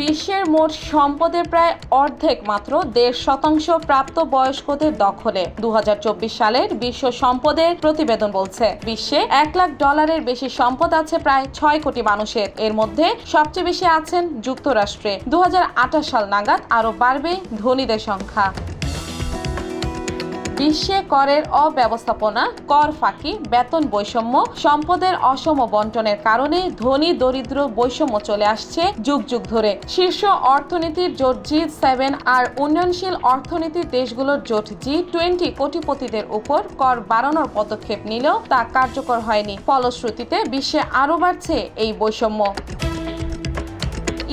বিশ্বের মোট সম্পদের প্রায় অর্ধেক মাত্র 1.5% প্রাপ্তবয়স্কদের দখলে। 2024 সালের বিশ্ব সম্পদের প্রতিবেদন বলছে বিশ্বে $1 লাখ বেশি সম্পদ আছে প্রায় 6 কোটি মানুষের। এর মধ্যে সবচেয়ে বেশি আছেন যুক্তরাষ্ট্রে। 2028 সাল নাগাদ আরও বাড়বে ধনীদের সংখ্যা। বিশ্বে করের অব্যবস্থাপনা, কর ফাঁকি, বেতন বৈষম্য, সম্পদের অসম বন্টনের কারণে ধনী দরিদ্র বৈষম্য চলে আসছে যুগ যুগ ধরে। শীর্ষ অর্থনীতির জোট G7 আর উন্নয়নশীল অর্থনীতির দেশগুলোর জোট G20 কোটিপতিদের উপর কর বাড়ানোর পদক্ষেপ নিলেও তা কার্যকর হয়নি। ফলশ্রুতিতে বিশ্বে আরও বাড়ছে এই বৈষম্য।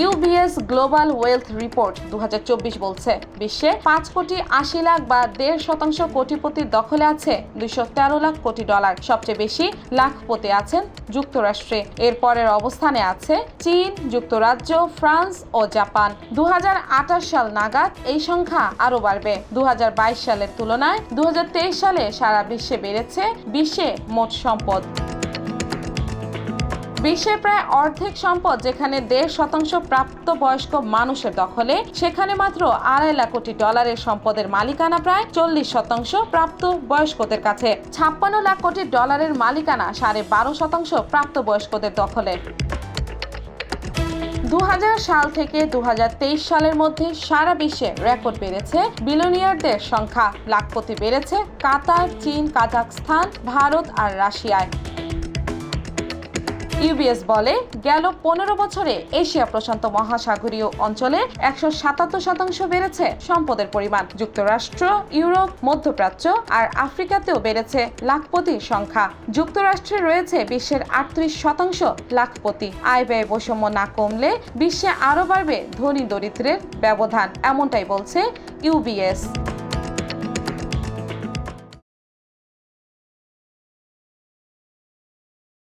UBS গ্লোবাল ওয়েলথ রিপোর্ট 2024 বলছে বিশ্বে 5 কোটি 80 লাখ বা 1.5% কোটিপতির দখলে আছে $213 লাখ কোটি। সবচেয়ে বেশি লাখপতি আছেন যুক্তরাষ্ট্রে। এর পরের অবস্থানে আছে চীন, যুক্তরাজ্য, ফ্রান্স ও জাপান। 2028 সাল নাগাদ এই সংখ্যা আরও বাড়বে। 2022 সালের তুলনায় 2023 সালে সারা বিশ্বে বেড়েছে বিশ্বে মোট সম্পদ। বিশ্বের প্রায় অর্ধেক সম্পদ যেখানে 1.5% প্রাপ্তবয়স্ক মানুষের দখলে, সেখানে মাত্র $2.5 লাখ কোটি সম্পদের মালিকানা প্রায় 40% প্রাপ্তবয়স্কদের কাছে। $56 লাখ কোটি মালিকানা 12.5% প্রাপ্তবয়স্কদের দখলে। 2000 সাল থেকে 2023 সালের মধ্যে সারা বিশ্বে রেকর্ড বেড়েছে বিলিয়নিয়ারদের সংখ্যা। লাখপতি বেড়েছে কাতার, চীন, কাজাখস্তান, ভারত আর রাশিয়ায়। UBS বলে গেল 15 বছরে এশিয়া প্রশান্ত মহাসাগরীয় অঞ্চলে 177% বেড়েছে সম্পদের পরিমাণ। যুক্তরাষ্ট্র, ইউরোপ, মধ্যপ্রাচ্য আর আফ্রিকাতেও বেড়েছে লাখপতির সংখ্যা। যুক্তরাষ্ট্রে রয়েছে বিশ্বের 38% লাখপতি। আয় ব্যয় বৈষম্য না কমলে বিশ্বে আরও বাড়বে ধনী দরিদ্রের ব্যবধান, এমনটাই বলছে UBS।